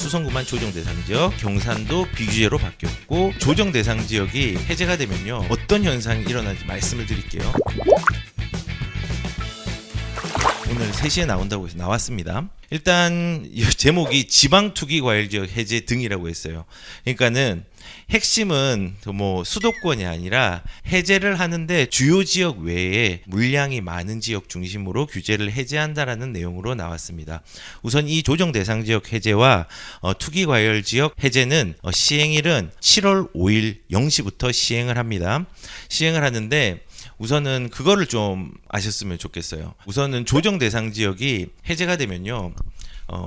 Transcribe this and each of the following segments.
수성구만 조정 대상 지역, 경산도 비규제로 바뀌었고 조정 대상 지역이 해제가 되면요 어떤 현상이 일어나는지 말씀을 드릴게요. 오늘 3시에 나온다고 해서 나왔습니다. 일단 제목이 지방투기과열지역 해제 등이라고 했어요. 그러니까는 핵심은 뭐 수도권이 아니라 해제를 하는데 주요 지역 외에 물량이 많은 지역 중심으로 규제를 해제한다라는 내용으로 나왔습니다. 우선 이 조정 대상 지역 해제와 투기과열 지역 해제는 시행일은 7월 5일 0시부터 시행을 합니다. 시행을 하는데 우선은 그거를 좀 아셨으면 좋겠어요. 우선은 조정 대상 지역이 해제가 되면요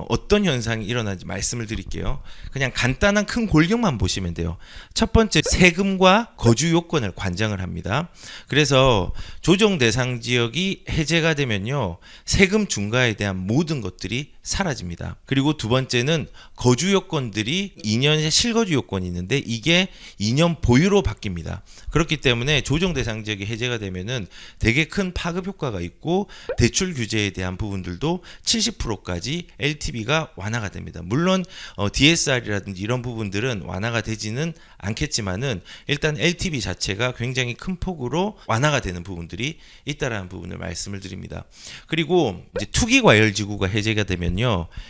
어떤 현상이 일어나는지 말씀을 드릴게요. 그냥 간단한 큰 골격만 보시면 돼요. 첫 번째, 세금과 거주 요건을 관장을 합니다. 그래서 조정 대상 지역이 해제가 되면요 세금 중과에 대한 모든 것들이 사라집니다. 그리고 두 번째는 거주 요건들이 2년의 실거주 요건이 있는데 이게 2년 보유로 바뀝니다. 그렇기 때문에 조정 대상 지역이 해제가 되면은 되게 큰 파급 효과가 있고 대출 규제에 대한 부분들도 70%까지 LTV가 완화가 됩니다. 물론 DSR이라든지 이런 부분들은 완화가 되지는 않겠지만은 일단 LTV 자체가 굉장히 큰 폭으로 완화가 되는 부분들이 있다라는 부분을 말씀을 드립니다. 그리고 이제 투기과열지구가 해제가 되면요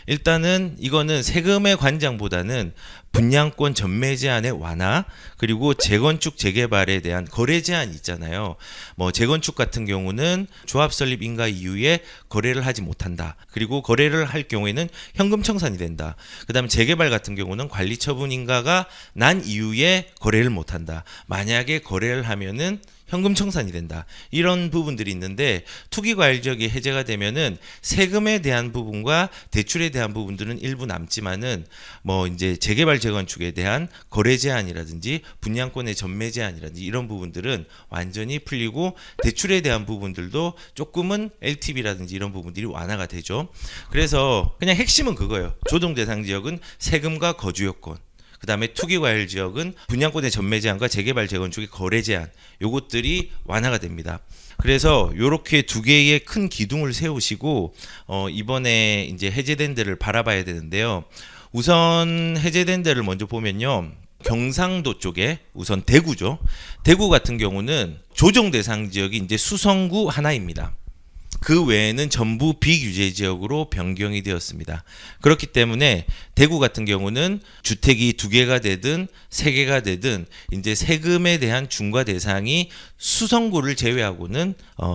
일단은 이거는 세금의 관장보다는 분양권 전매 제한의 완화, 그리고 재건축 재개발에 대한 거래 제한이 있잖아요. 뭐 재건축 같은 경우는 조합 설립 인가 이후에 거래를 하지 못한다. 그리고 거래를 할 경우에는 현금 청산이 된다. 그다음에 재개발 같은 경우는 관리 처분 인가가 난 이후에 거래를 못한다. 만약에 거래를 하면은 현금 청산이 된다. 이런 부분들이 있는데 투기과열 지역이 해제가 되면은 세금에 대한 부분과 대출에 대한 부분들은 일부 남지만은 뭐 이제 재개발 재건축에 대한 거래 제한이라든지 분양권의 전매 제한이라든지 이런 부분들은 완전히 풀리고 대출에 대한 부분들도 조금은 LTV라든지 이런 부분들이 완화가 되죠. 그래서 그냥 핵심은 그거예요. 조정 대상 지역은 세금과 거주 요건, 그 다음에 투기과열 지역은 분양권의 전매 제한과 재개발 재건축의 거래 제한, 요것들이 완화가 됩니다. 그래서 요렇게 두 개의 큰 기둥을 세우시고 이번에 이제 해제된 데를 바라봐야 되는데요. 우선 해제된 데를 먼저 보면요. 경상도 쪽에 우선 대구죠. 대구 같은 경우는 조정 대상 지역이 이제 수성구 하나입니다. 그 외에는 전부 비규제 지역으로 변경이 되었습니다. 그렇기 때문에 대구 같은 경우는 주택이 2개가 되든 3개가 되든 이제 세금에 대한 중과 대상이 수성구를 제외하고는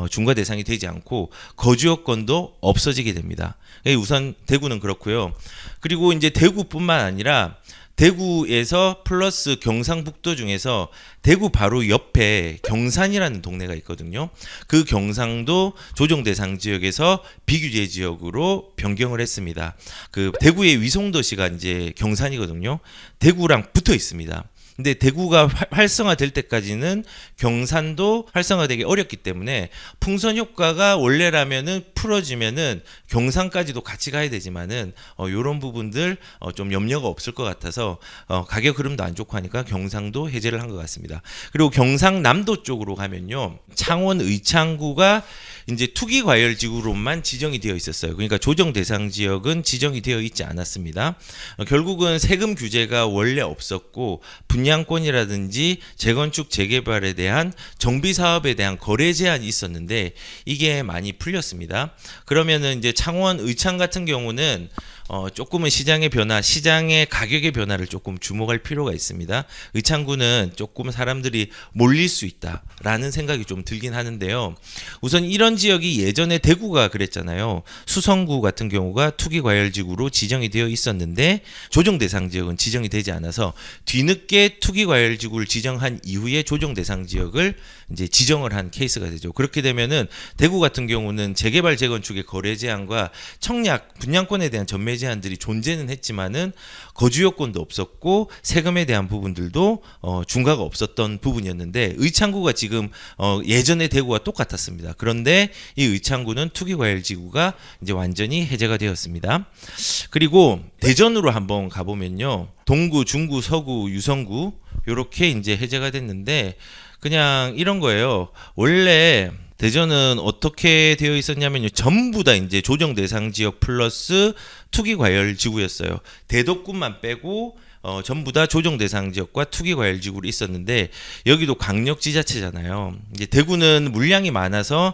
중과 대상이 되지 않고 거주 요건도 없어지게 됩니다. 우선 대구는 그렇고요. 그리고 이제 대구뿐만 아니라 대구에서 플러스 경상북도 중에서 대구 바로 옆에 경산이라는 동네가 있거든요. 그 경상도 조정 대상 지역에서 비규제 지역으로 변경을 했습니다. 그 대구의 위송도시가 이제 경산이거든요. 대구랑 붙어 있습니다. 근데 대구가 활성화될 때까지는 경산도 활성화되기 어렵기 때문에 풍선 효과가 원래라면은 풀어지면은 경산까지도 같이 가야 되지만은 요런 부분들 좀 염려가 없을 것 같아서 가격 흐름도 안 좋고 하니까 경상도 해제를 한 것 같습니다. 그리고 경상남도 쪽으로 가면요. 창원 의창구가 이제 투기과열지구로만 지정이 되어 있었어요. 그러니까 조정 대상 지역은 지정이 되어 있지 않았습니다. 결국은 세금 규제가 원래 없었고 분양권이라든지 재건축 재개발에 대한 정비 사업에 대한 거래 제한이 있었는데 이게 많이 풀렸습니다. 그러면은 이제 창원 의창 같은 경우는 조금은 시장의 변화, 시장의 가격의 변화를 조금 주목할 필요가 있습니다. 의창구는 조금 사람들이 몰릴 수 있다라는 생각이 좀 들긴 하는데요. 우선 이런 지역이 예전에 대구가 그랬잖아요. 수성구 같은 경우가 투기과열지구로 지정이 되어 있었는데 조정 대상 지역은 지정이 되지 않아서 뒤늦게 투기과열지구를 지정한 이후에 조정 대상 지역을 이제 지정을 한 케이스가 되죠. 그렇게 되면은 대구 같은 경우는 재개발 재건축의 거래 제한과 청약 분양권에 대한 전매 제한들이 존재는 했지만은 거주 요건도 없었고 세금에 대한 부분들도 중과가 없었던 부분이었는데 의창구가 지금 예전의 대구와 똑같았습니다. 그런데 이 의창구는 투기과열지구가 이제 완전히 해제가 되었습니다. 그리고 대전으로 한번 가보면요. 동구, 중구, 서구, 유성구 요렇게 이제 해제가 됐는데 그냥 이런 거예요. 원래 대전은 어떻게 되어 있었냐면요. 전부 다 이제 조정 대상 지역 플러스 투기과열지구였어요. 대덕군만 빼고 전부 다 조정 대상 지역과 투기 과열 지구로 있었는데 여기도 강력지자체잖아요. 이제 대구는 물량이 많아서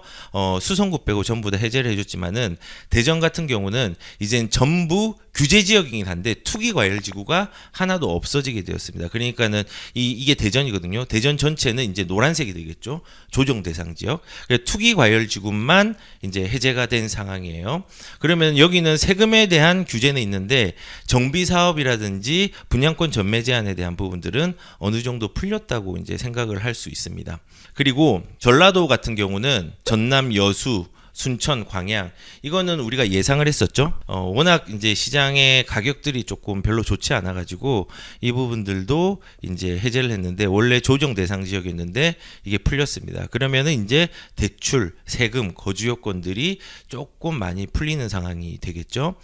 수성구 빼고 전부 다 해제를 해줬지만은 대전 같은 경우는 이젠 전부 규제 지역이긴 한데 투기 과열 지구가 하나도 없어지게 되었습니다. 그러니까는 이게 대전이거든요. 대전 전체는 이제 노란색이 되겠죠. 조정 대상 지역. 투기 과열 지구만 이제 해제가 된 상황이에요. 그러면 여기는 세금에 대한 규제는 있는데 정비 사업이라든지 분양권 전매 제한에 대한 부분들은 어느 정도 풀렸다고 이제 생각을 할 수 있습니다. 그리고 전라도 같은 경우는 전남 여수 순천, 광양 이거는 우리가 예상을 했었죠. 워낙 이제 시장의 가격들이 조금 별로 좋지 않아 가지고 이 부분들도 이제 해제를 했는데 원래 조정 대상 지역이었는데 이게 풀렸습니다. 그러면은 이제 대출, 세금, 거주 요건들이 조금 많이 풀리는 상황이 되겠죠.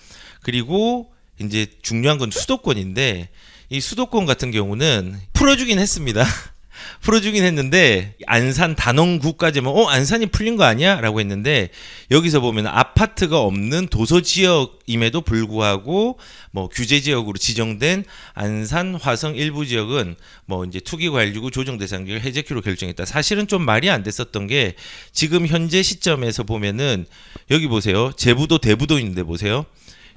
그리고 이제 중요한 건 수도권인데 이 수도권 같은 경우는 풀어주긴 했습니다. 풀어주긴 했는데 안산 단원구까지만 안산이 풀린 거 아니야? 라고 했는데 여기서 보면 아파트가 없는 도서지역임에도 불구하고 뭐 규제지역으로 지정된 안산 화성 일부 지역은 뭐 이제 투기과열지구 조정대상지역을 해제키로 결정했다. 사실은 좀 말이 안 됐었던 게 지금 현재 시점에서 보면은 여기 보세요. 제부도 대부도 있는데 보세요.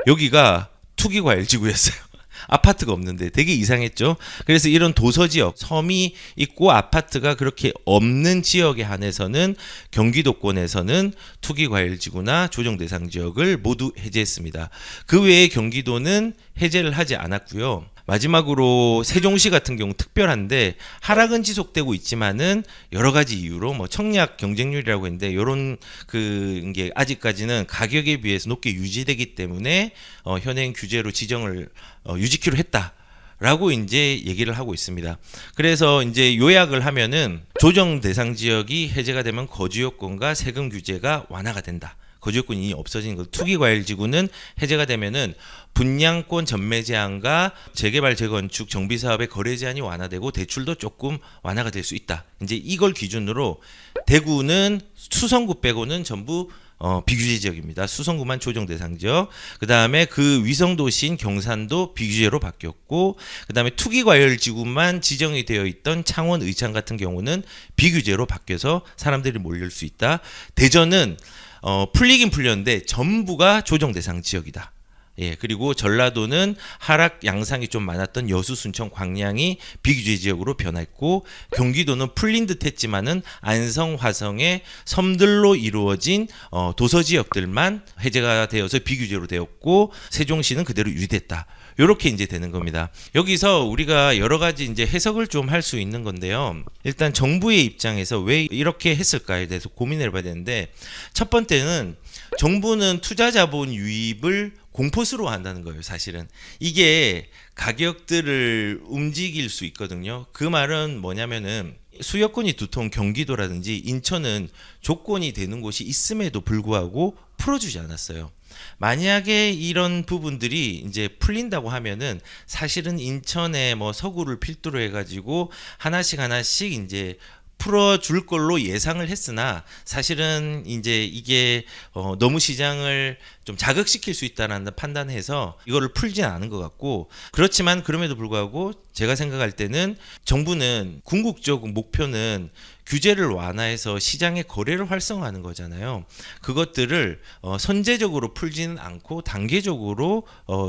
여기가 투기과열지구였어요. 아파트가 없는데 되게 이상했죠. 그래서 이런 도서지역, 섬이 있고 아파트가 그렇게 없는 지역에 한해서는 경기도권에서는 투기과열지구나 조정대상지역을 모두 해제했습니다. 그 외에 경기도는 해제를 하지 않았고요. 마지막으로 세종시 같은 경우 특별한데 하락은 지속되고 있지만은 여러 가지 이유로 뭐 청약 경쟁률이라고 했는데 이런 게 아직까지는 가격에 비해서 높게 유지되기 때문에 현행 규제로 지정을 유지키로 했다. 라고 이제 얘기를 하고 있습니다. 그래서 이제 요약을 하면은 조정 대상 지역이 해제가 되면 거주 요건과 세금 규제가 완화가 된다. 거주 요건이 없어지는 것. 투기과열지구는 해제가 되면은 분양권 전매 제한과 재개발 재건축 정비 사업의 거래 제한이 완화되고 대출도 조금 완화가 될 수 있다. 이제 이걸 기준으로 대구는 수성구 빼고는 전부 비규제 지역입니다. 수성구만 조정 대상 지역. 그다음에 그 위성 도시인 경산도 비규제로 바뀌었고 그다음에 투기과열 지구만 지정이 되어 있던 창원 의창 같은 경우는 비규제로 바뀌어서 사람들이 몰릴 수 있다. 대전은 풀리긴 풀렸는데 전부가 조정 대상 지역이다. 예, 그리고 전라도는 하락 양상이 좀 많았던 여수, 순천, 광양이 비규제 지역으로 변했고 경기도는 풀린 듯했지만은 안성, 화성의 섬들로 이루어진 도서 지역들만 해제가 되어서 비규제로 되었고 세종시는 그대로 유지됐다. 이렇게 이제 되는 겁니다. 여기서 우리가 여러 가지 이제 해석을 좀 할 수 있는 건데요. 일단 정부의 입장에서 왜 이렇게 했을까에 대해서 고민을 해봐야 되는데 첫 번째는 정부는 투자 자본 유입을 공포스러워 한다는 거예요, 사실은. 이게 가격들을 움직일 수 있거든요. 그 말은 뭐냐면은 수요권이 두터운 경기도라든지 인천은 조건이 되는 곳이 있음에도 불구하고 풀어주지 않았어요. 만약에 이런 부분들이 이제 풀린다고 하면은 사실은 인천에 뭐 서구를 필두로 해가지고 하나씩 이제 풀어줄 걸로 예상을 했으나 사실은 이제 이게 너무 시장을 좀 자극시킬 수 있다는 판단해서 이거를 풀지 않은 것 같고 그렇지만 그럼에도 불구하고 제가 생각할 때는 정부는 궁극적 목표는 규제를 완화해서 시장의 거래를 활성화하는 거잖아요. 그것들을 선제적으로 풀지는 않고 단계적으로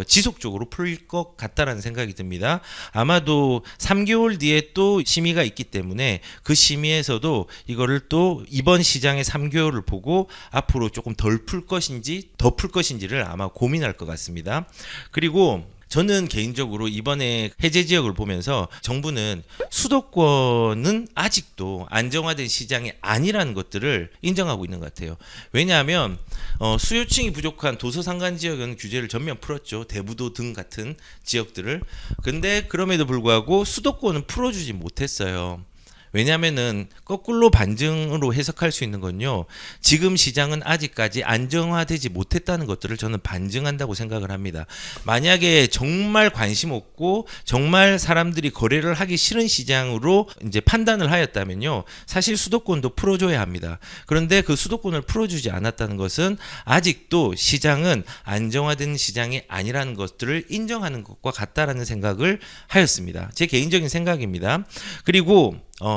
지속적으로 풀 것 같다라는 생각이 듭니다. 아마도 3개월 뒤에 또 심의가 있기 때문에 그 심의에서도 이거를 또 이번 시장의 3개월을 보고 앞으로 조금 덜 풀 것인지 더 풀 것인지를 아마 고민할 것 같습니다. 그리고 저는 개인적으로 이번에 해제 지역을 보면서 정부는 수도권은 아직도 안정화된 시장이 아니라는 것들을 인정하고 있는 것 같아요. 왜냐하면 수요층이 부족한 도서상간 지역은 규제를 전면 풀었죠. 대부도 등 같은 지역들을. 근데 그럼에도 불구하고 수도권은 풀어주지 못했어요. 왜냐하면은 거꾸로 반증으로 해석할 수 있는 건요. 지금 시장은 아직까지 안정화되지 못했다는 것들을 저는 반증한다고 생각을 합니다. 만약에 정말 관심 없고 정말 사람들이 거래를 하기 싫은 시장으로 이제 판단을 하였다면요. 사실 수도권도 풀어줘야 합니다. 그런데 그 수도권을 풀어주지 않았다는 것은 아직도 시장은 안정화된 시장이 아니라는 것들을 인정하는 것과 같다라는 생각을 하였습니다. 제 개인적인 생각입니다. 그리고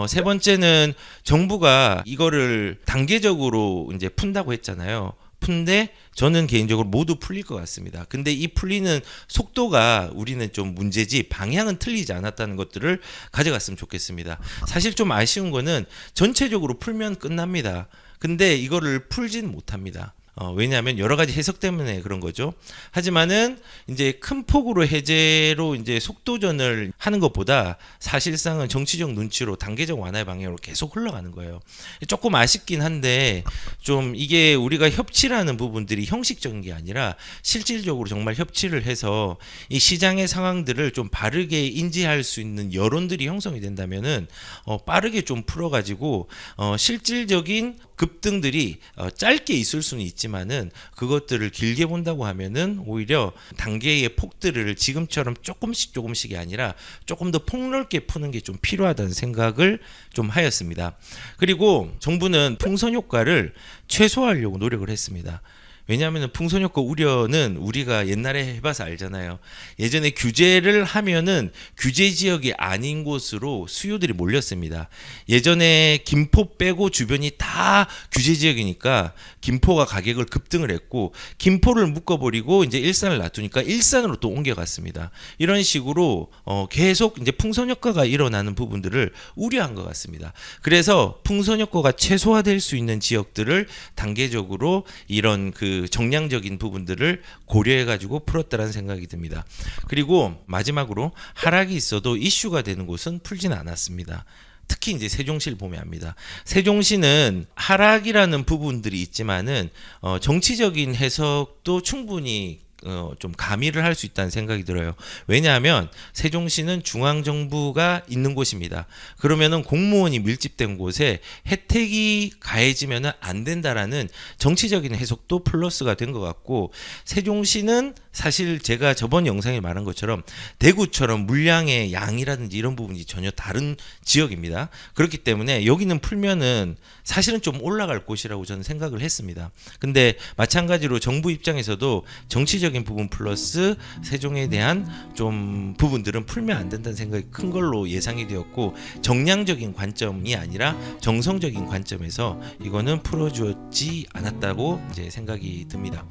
세 번째는 정부가 이거를 단계적으로 이제 푼다고 했잖아요. 푼데 저는 개인적으로 모두 풀릴 것 같습니다. 근데 이 풀리는 속도가 우리는 좀 문제지 방향은 틀리지 않았다는 것들을 가져갔으면 좋겠습니다. 사실 좀 아쉬운 거는 전체적으로 풀면 끝납니다. 근데 이거를 풀진 못합니다. 왜냐하면 여러 가지 해석 때문에 그런 거죠. 하지만은 이제 큰 폭으로 해제로 이제 속도전을 하는 것보다 사실상은 정치적 눈치로 단계적 완화의 방향으로 계속 흘러가는 거예요. 조금 아쉽긴 한데 좀 이게 우리가 협치라는 부분들이 형식적인 게 아니라 실질적으로 정말 협치를 해서 이 시장의 상황들을 좀 바르게 인지할 수 있는 여론들이 형성이 된다면은 빠르게 좀 풀어가지고 실질적인 급등들이 짧게 있을 수는 있지만은 그것들을 길게 본다고 하면은 오히려 단계의 폭들을 지금처럼 조금씩이 아니라 조금 더 폭넓게 푸는 게 좀 필요하다는 생각을 좀 하였습니다. 그리고 정부는 풍선 효과를 최소화하려고 노력을 했습니다. 왜냐하면 풍선 효과 우려는 우리가 옛날에 해봐서 알잖아요. 예전에 규제를 하면은 규제 지역이 아닌 곳으로 수요들이 몰렸습니다. 예전에 김포 빼고 주변이 다 규제 지역이니까 김포가 가격을 급등을 했고 김포를 묶어버리고 이제 일산을 놔두니까 일산으로 또 옮겨갔습니다. 이런 식으로 계속 이제 풍선 효과가 일어나는 부분들을 우려한 것 같습니다. 그래서 풍선 효과가 최소화될 수 있는 지역들을 단계적으로 이런 그 정량적인 부분들을 고려해가지고 풀었다라는 생각이 듭니다. 그리고 마지막으로 하락이 있어도 이슈가 되는 곳은 풀지는 않았습니다. 특히 이제 세종시를 보면 압니다. 세종시는 하락이라는 부분들이 있지만은 정치적인 해석도 충분히 좀 가미를 할 수 있다는 생각이 들어요. 왜냐하면 세종시는 중앙정부가 있는 곳입니다. 그러면은 공무원이 밀집된 곳에 혜택이 가해지면 안 된다라는 정치적인 해석도 플러스가 된 것 같고 세종시는 사실 제가 저번 영상에 말한 것처럼 대구처럼 물량의 양이라든지 이런 부분이 전혀 다른 지역입니다. 그렇기 때문에 여기는 풀면은 사실은 좀 올라갈 곳이라고 저는 생각을 했습니다. 근데 마찬가지로 정부 입장에서도 정치적인 부분 플러스 세종에 대한 좀 부분들은 풀면 안 된다는 생각이 큰 걸로 예상이 되었고 정량적인 관점이 아니라 정성적인 관점에서 이거는 풀어주지 않았다고 이제 생각이 듭니다.